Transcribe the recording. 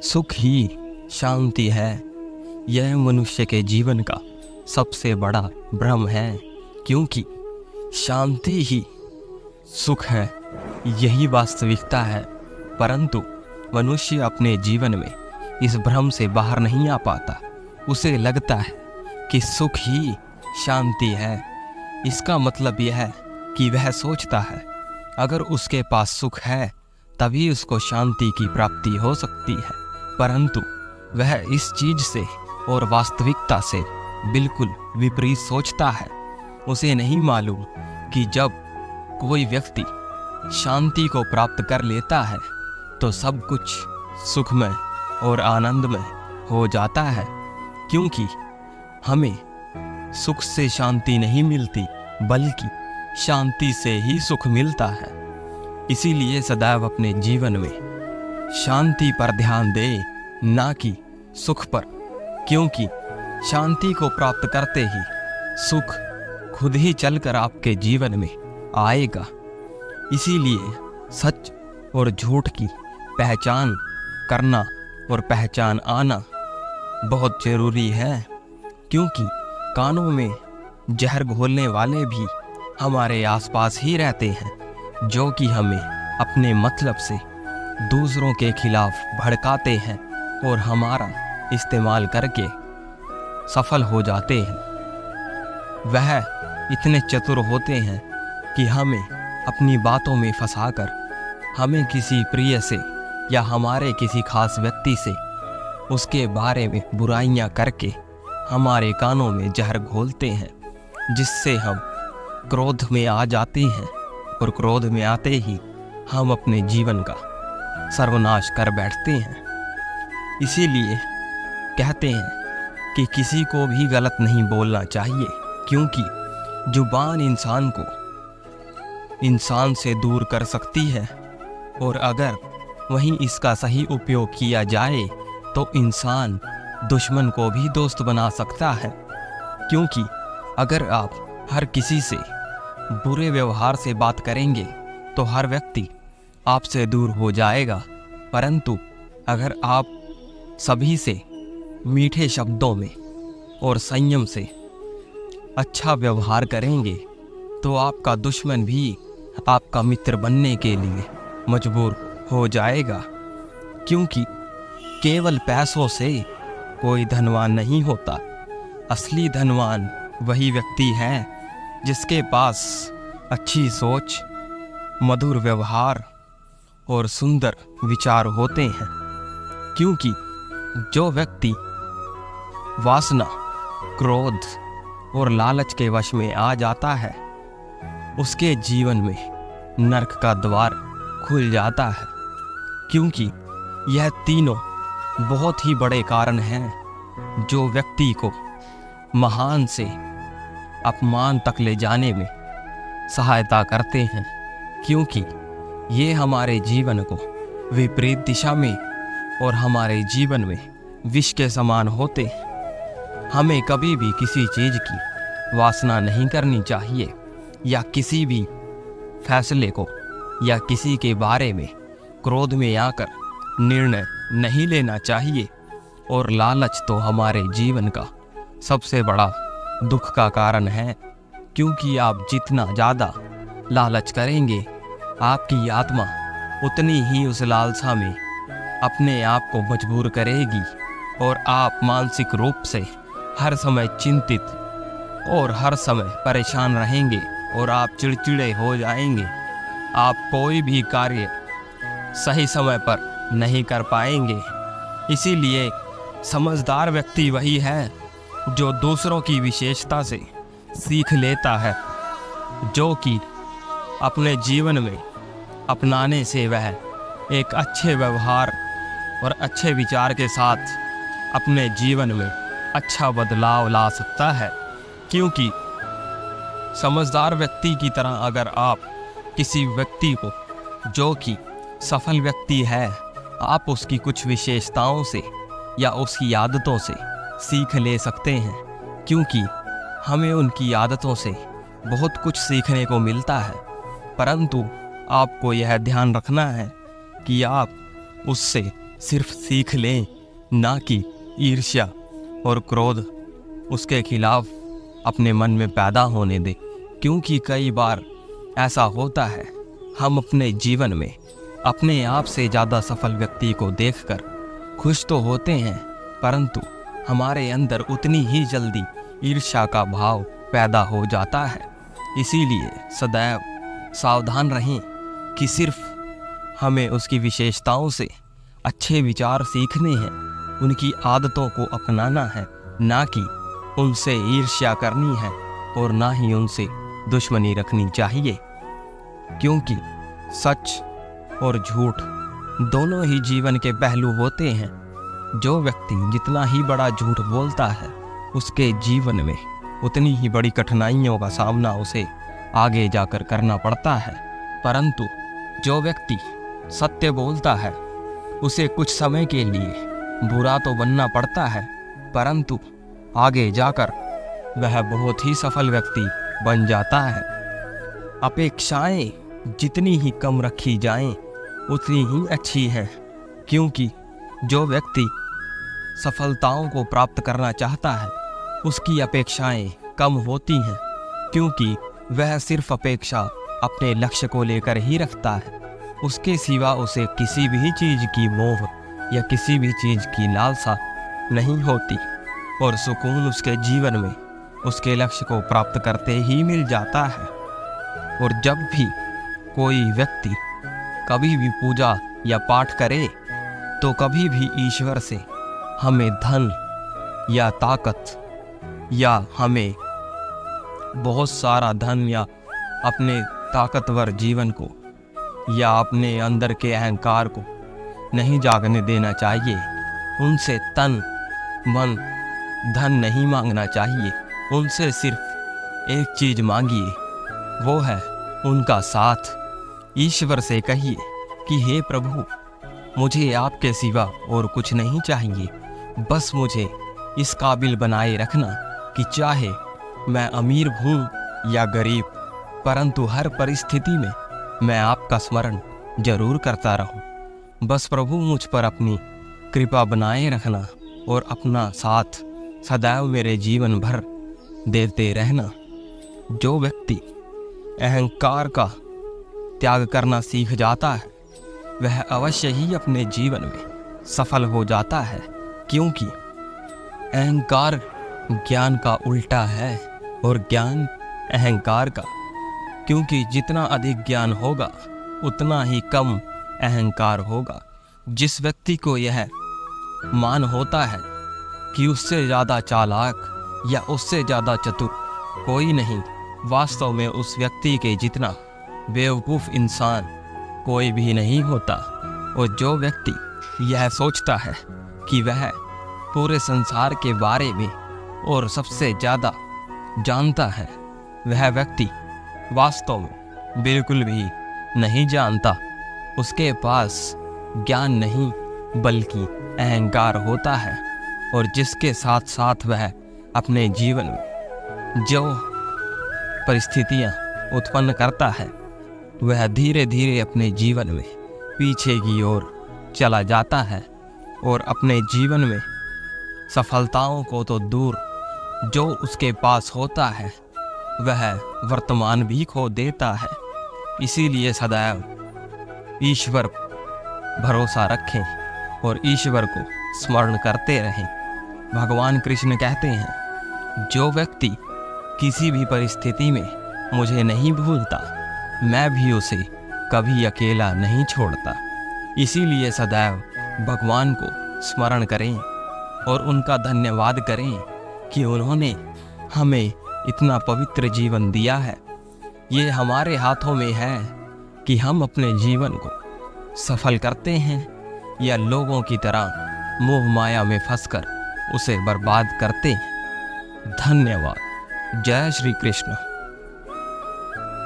सुख ही शांति है। यह मनुष्य के जीवन का सबसे बड़ा भ्रम है, क्योंकि शांति ही सुख है, यही वास्तविकता है। परंतु मनुष्य अपने जीवन में इस भ्रम से बाहर नहीं आ पाता। उसे लगता है कि सुख ही शांति है। इसका मतलब यह है कि वह सोचता है अगर उसके पास सुख है तभी उसको शांति की प्राप्ति हो सकती है, परंतु वह इस चीज से और वास्तविकता से बिल्कुल विपरीत सोचता है। उसे नहीं मालूम कि जब कोई व्यक्ति शांति को प्राप्त कर लेता है तो सब कुछ सुखमय और आनंदमय हो जाता है, क्योंकि हमें सुख से शांति नहीं मिलती बल्कि शांति से ही सुख मिलता है। इसीलिए सदैव अपने जीवन में शांति पर ध्यान दे, ना कि सुख पर, क्योंकि शांति को प्राप्त करते ही सुख खुद ही चलकर आपके जीवन में आएगा। इसीलिए सच और झूठ की पहचान करना और पहचान आना बहुत जरूरी है, क्योंकि कानों में जहर घोलने वाले भी हमारे आसपास ही रहते हैं, जो कि हमें अपने मतलब से दूसरों के खिलाफ भड़काते हैं और हमारा इस्तेमाल करके सफल हो जाते हैं। वह इतने चतुर होते हैं कि हमें अपनी बातों में फंसाकर हमें किसी प्रिय से या हमारे किसी खास व्यक्ति से उसके बारे में बुराइयां करके हमारे कानों में जहर घोलते हैं, जिससे हम क्रोध में आ जाते हैं और क्रोध में आते ही हम अपने जीवन का सर्वनाश कर बैठते हैं। इसीलिए कहते हैं कि किसी को भी गलत नहीं बोलना चाहिए, क्योंकि जुबान इंसान को इंसान से दूर कर सकती है, और अगर वहीं इसका सही उपयोग किया जाए तो इंसान दुश्मन को भी दोस्त बना सकता है। क्योंकि अगर आप हर किसी से बुरे व्यवहार से बात करेंगे तो हर व्यक्ति आपसे दूर हो जाएगा, परंतु अगर आप सभी से मीठे शब्दों में और संयम से अच्छा व्यवहार करेंगे तो आपका दुश्मन भी आपका मित्र बनने के लिए मजबूर हो जाएगा। क्योंकि केवल पैसों से कोई धनवान नहीं होता। असली धनवान वही व्यक्ति है जिसके पास अच्छी सोच, मधुर व्यवहार और सुंदर विचार होते हैं। क्योंकि जो व्यक्ति वासना, क्रोध और लालच के वश में आ जाता है उसके जीवन में नरक का द्वार खुल जाता है। क्योंकि यह तीनों बहुत ही बड़े कारण हैं जो व्यक्ति को महान से अपमान तक ले जाने में सहायता करते हैं, क्योंकि ये हमारे जीवन को विपरीत दिशा में और हमारे जीवन में विष के समान होते हैं। हमें कभी भी किसी चीज़ की वासना नहीं करनी चाहिए, या किसी भी फैसले को या किसी के बारे में क्रोध में आकर निर्णय नहीं लेना चाहिए। और लालच तो हमारे जीवन का सबसे बड़ा दुख का कारण है, क्योंकि आप जितना ज़्यादा लालच करेंगे आपकी आत्मा उतनी ही उस लालसा में अपने आप को मजबूर करेगी, और आप मानसिक रूप से हर समय चिंतित और हर समय परेशान रहेंगे और आप चिड़चिड़े हो जाएंगे। आप कोई भी कार्य सही समय पर नहीं कर पाएंगे। इसीलिए समझदार व्यक्ति वही है जो दूसरों की विशेषता से सीख लेता है, जो कि अपने जीवन में अपनाने से वह एक अच्छे व्यवहार और अच्छे विचार के साथ अपने जीवन में अच्छा बदलाव ला सकता है। क्योंकि समझदार व्यक्ति की तरह अगर आप किसी व्यक्ति को, जो कि सफल व्यक्ति है, आप उसकी कुछ विशेषताओं से या उसकी आदतों से सीख ले सकते हैं, क्योंकि हमें उनकी आदतों से बहुत कुछ सीखने को मिलता है। परंतु आपको यह ध्यान रखना है कि आप उससे सिर्फ सीख लें, ना कि ईर्ष्या और क्रोध उसके खिलाफ अपने मन में पैदा होने दें। क्योंकि कई बार ऐसा होता है, हम अपने जीवन में अपने आप से ज़्यादा सफल व्यक्ति को देखकर खुश तो होते हैं, परंतु हमारे अंदर उतनी ही जल्दी ईर्ष्या का भाव पैदा हो जाता है। इसीलिए सदैव सावधान रहें कि सिर्फ हमें उसकी विशेषताओं से अच्छे विचार सीखने हैं, उनकी आदतों को अपनाना है, ना कि उनसे ईर्ष्या करनी है और ना ही उनसे दुश्मनी रखनी चाहिए। क्योंकि सच और झूठ दोनों ही जीवन के पहलू होते हैं। जो व्यक्ति जितना ही बड़ा झूठ बोलता है, उसके जीवन में उतनी ही बड़ी कठिनाइयों का सामना उसे आगे जाकर करना पड़ता है। परंतु जो व्यक्ति सत्य बोलता है, उसे कुछ समय के लिए बुरा तो बनना पड़ता है, परंतु आगे जाकर वह बहुत ही सफल व्यक्ति बन जाता है। अपेक्षाएं जितनी ही कम रखी जाएं, उतनी ही अच्छी है। क्योंकि जो व्यक्ति सफलताओं को प्राप्त करना चाहता है, उसकी अपेक्षाएं कम होती हैं, क्योंकि वह सिर्फ अपेक्षा अपने लक्ष्य को लेकर ही रखता है। उसके सिवा उसे किसी भी चीज़ की मोह या किसी भी चीज़ की लालसा नहीं होती, और सुकून उसके जीवन में उसके लक्ष्य को प्राप्त करते ही मिल जाता है। और जब भी कोई व्यक्ति कभी भी पूजा या पाठ करे, तो कभी भी ईश्वर से हमें धन या ताकत या हमें बहुत सारा धन या अपने ताकतवर जीवन को या अपने अंदर के अहंकार को नहीं जागने देना चाहिए। उनसे तन मन धन नहीं मांगना चाहिए। उनसे सिर्फ एक चीज़ मांगिए, वो है उनका साथ। ईश्वर से कहिए कि हे प्रभु, मुझे आपके सिवा और कुछ नहीं चाहिए, बस मुझे इस काबिल बनाए रखना कि चाहे मैं अमीर हूँ या गरीब, परंतु हर परिस्थिति में मैं आपका स्मरण जरूर करता रहूं। बस प्रभु मुझ पर अपनी कृपा बनाए रखना और अपना साथ सदैव मेरे जीवन भर देते रहना। जो व्यक्ति अहंकार का त्याग करना सीख जाता है, वह अवश्य ही अपने जीवन में सफल हो जाता है। क्योंकि अहंकार ज्ञान का उल्टा है और ज्ञान अहंकार का। क्योंकि जितना अधिक ज्ञान होगा, उतना ही कम अहंकार होगा। जिस व्यक्ति को यह मान होता है कि उससे ज़्यादा चालाक या उससे ज़्यादा चतुर कोई नहीं, वास्तव में उस व्यक्ति के जितना बेवकूफ़ इंसान कोई भी नहीं होता। और जो व्यक्ति यह सोचता है कि वह पूरे संसार के बारे में और सबसे ज़्यादा जानता है, वह व्यक्ति वास्तव में बिल्कुल भी नहीं जानता। उसके पास ज्ञान नहीं बल्कि अहंकार होता है। और जिसके साथ साथ वह अपने जीवन में जो परिस्थितियां उत्पन्न करता है, वह धीरे धीरे अपने जीवन में पीछे की ओर चला जाता है और अपने जीवन में सफलताओं को तो दूर, जो उसके पास होता है वह वर्तमान भी खो देता है। इसीलिए सदैव ईश्वर भरोसा रखें और ईश्वर को स्मरण करते रहें। भगवान कृष्ण कहते हैं, जो व्यक्ति किसी भी परिस्थिति में मुझे नहीं भूलता, मैं भी उसे कभी अकेला नहीं छोड़ता। इसीलिए सदैव भगवान को स्मरण करें और उनका धन्यवाद करें कि उन्होंने हमें इतना पवित्र जीवन दिया है। ये हमारे हाथों में है कि हम अपने जीवन को सफल करते हैं या लोगों की तरह मोह माया में फंसकर उसे बर्बाद करते हैं। धन्यवाद। जय श्री कृष्ण।